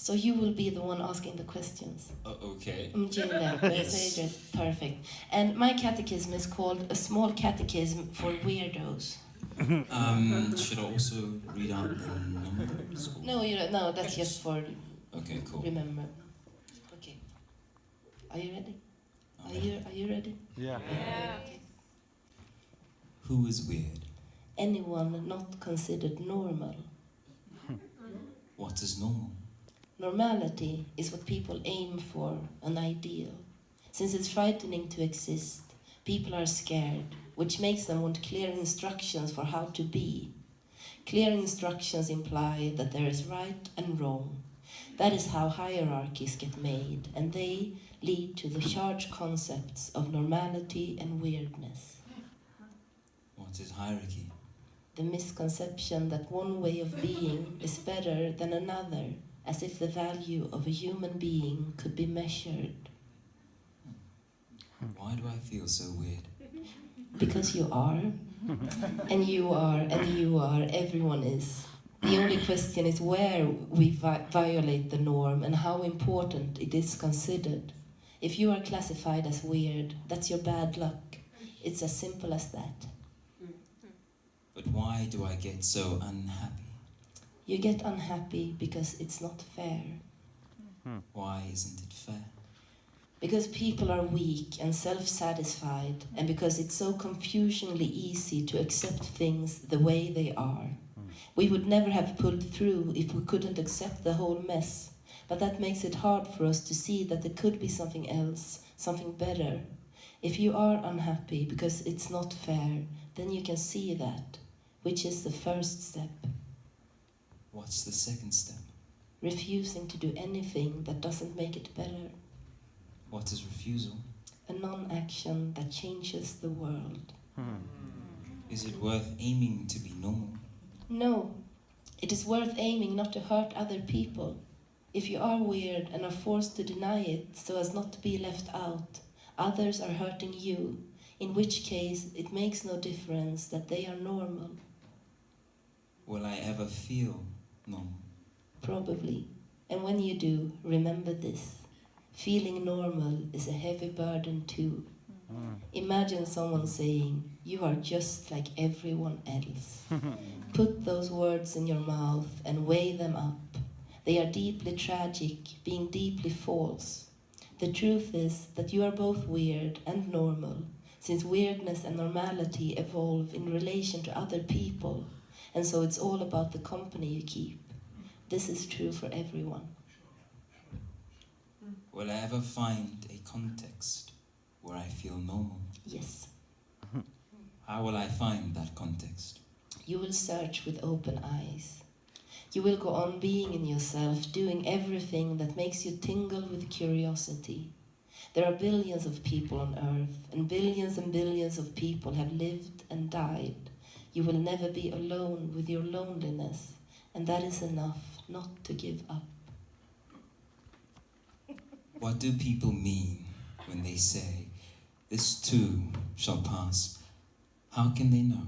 So you will be the one asking the questions. Okay. Mjele, Yes. perfect. And my catechism is called A Small Catechism for Weirdos. Should I also read out the numbers? Or? No, you don't. No, that's just for Okay, cool. remember. Okay. Are you ready? Are you ready? Yeah. Okay. Who is weird? Anyone not considered normal. What is normal? Normality is what people aim for, an ideal. Since it's frightening to exist, people are scared, which makes them want clear instructions for how to be. Clear instructions imply that there is right and wrong. That is how hierarchies get made, and they lead to the charged concepts of normality and weirdness. What is hierarchy? The misconception that one way of being is better than another, as if the value of a human being could be measured. Why do I feel so weird? Because you are, and you are, and you are, everyone is. The only question is where we violate the norm and how important it is considered. If you are classified as weird, that's your bad luck. It's as simple as that. But why do I get so unhappy? You get unhappy because it's not fair. Why isn't it fair? Because people are weak and self-satisfied, and because it's so confusingly easy to accept things the way they are. We would never have pulled through if we couldn't accept the whole mess, but that makes it hard for us to see that there could be something else, something better. If you are unhappy because it's not fair, then you can see that, which is the first step. What's the second step? Refusing to do anything that doesn't make it better. What is refusal? A non-action that changes the world. Is it worth aiming to be normal? No, it is worth aiming not to hurt other people. If you are weird and are forced to deny it so as not to be left out, others are hurting you, in which case it makes no difference that they are normal. Will I ever feel normal? Probably. And when you do, remember this. Feeling normal is a heavy burden too. Imagine someone saying, "You are just like everyone else." Put those words in your mouth and weigh them up. They are deeply tragic, being deeply false. The truth is that you are both weird and normal, since weirdness and normality evolve in relation to other people, and so it's all about the company you keep. This is true for everyone. Will I ever find a context where I feel normal? Yes. How will I find that context? You will search with open eyes. You will go on being in yourself, doing everything that makes you tingle with curiosity. There are billions of people on earth, and billions of people have lived and died. You will never be alone with your loneliness, and that is enough not to give up. What do people mean when they say, "This too shall pass"? How can they know?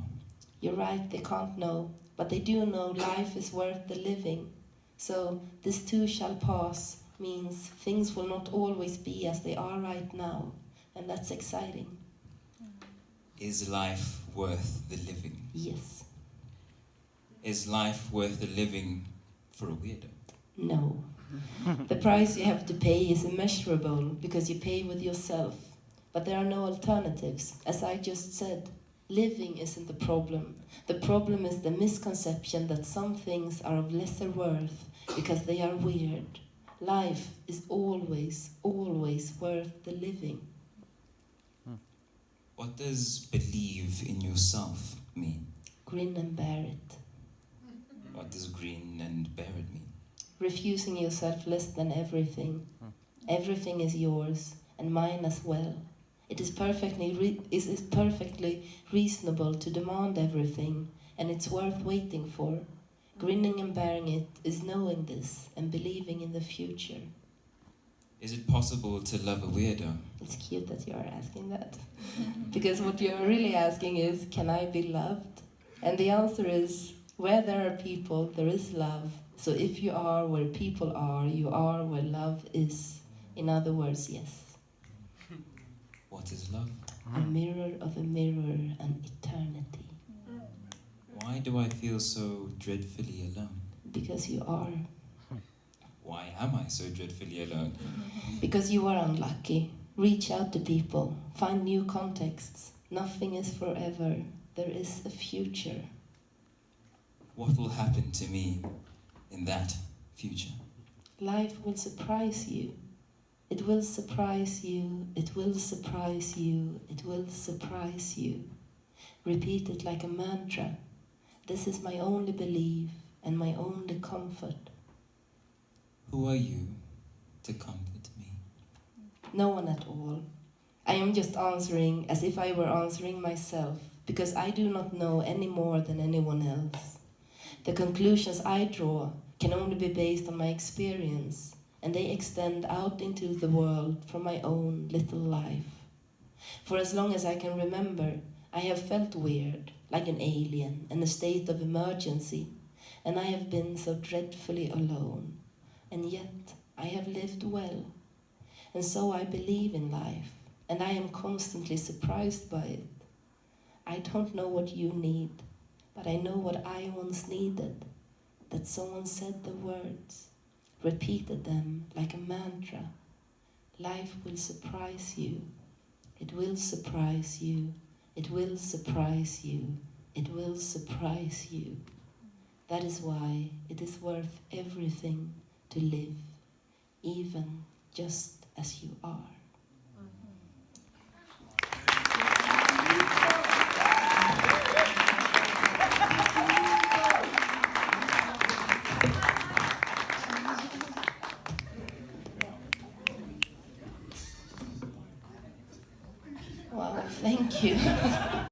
You're right, they can't know, but they do know life is worth the living. So, this too shall pass means things will not always be as they are right now, and that's exciting. Is life worth the living? Yes. Is life worth the living for a weirdo? No. The price you have to pay is immeasurable because you pay with yourself. But there are no alternatives. As I just said, living isn't the problem. The problem is the misconception that some things are of lesser worth because they are weird. Life is always, always worth the living. What does believe in yourself mean? Grin and bear it. What does grin and bear it mean? Refusing yourself less than everything. Everything is yours, and mine as well. It is perfectly reasonable to demand everything, and it's worth waiting for. Grinning and bearing it is knowing this and believing in the future. Is it possible to love a weirdo? It's cute that you are asking that. Because what you're really asking is, can I be loved? And the answer is, where there are people, there is love. So if you are where people are, you are where love is. In other words, yes. What is love? A mirror of a mirror and eternity. Why do I feel so dreadfully alone? Because you are. Why am I so dreadfully alone? Because you are unlucky. Reach out to people. Find new contexts. Nothing is forever. There is a future. What will happen to me in that future? Life will surprise you. It will surprise you. It will surprise you. It will surprise you. Repeat it like a mantra. This is my only belief and my only comfort. Who are you to comfort me? No one at all. I am just answering as if I were answering myself, because I do not know any more than anyone else. The conclusions I draw can only be based on my experience, and they extend out into the world from my own little life. For as long as I can remember, I have felt weird, like an alien, in a state of emergency, and I have been so dreadfully alone. And yet I have lived well. And so I believe in life, and I am constantly surprised by it. I don't know what you need, but I know what I once needed, that someone said the words, repeated them like a mantra. Life will surprise you. It will surprise you. It will surprise you. It will surprise you. That is why it is worth everything to live, even just as you are. Wow, thank you.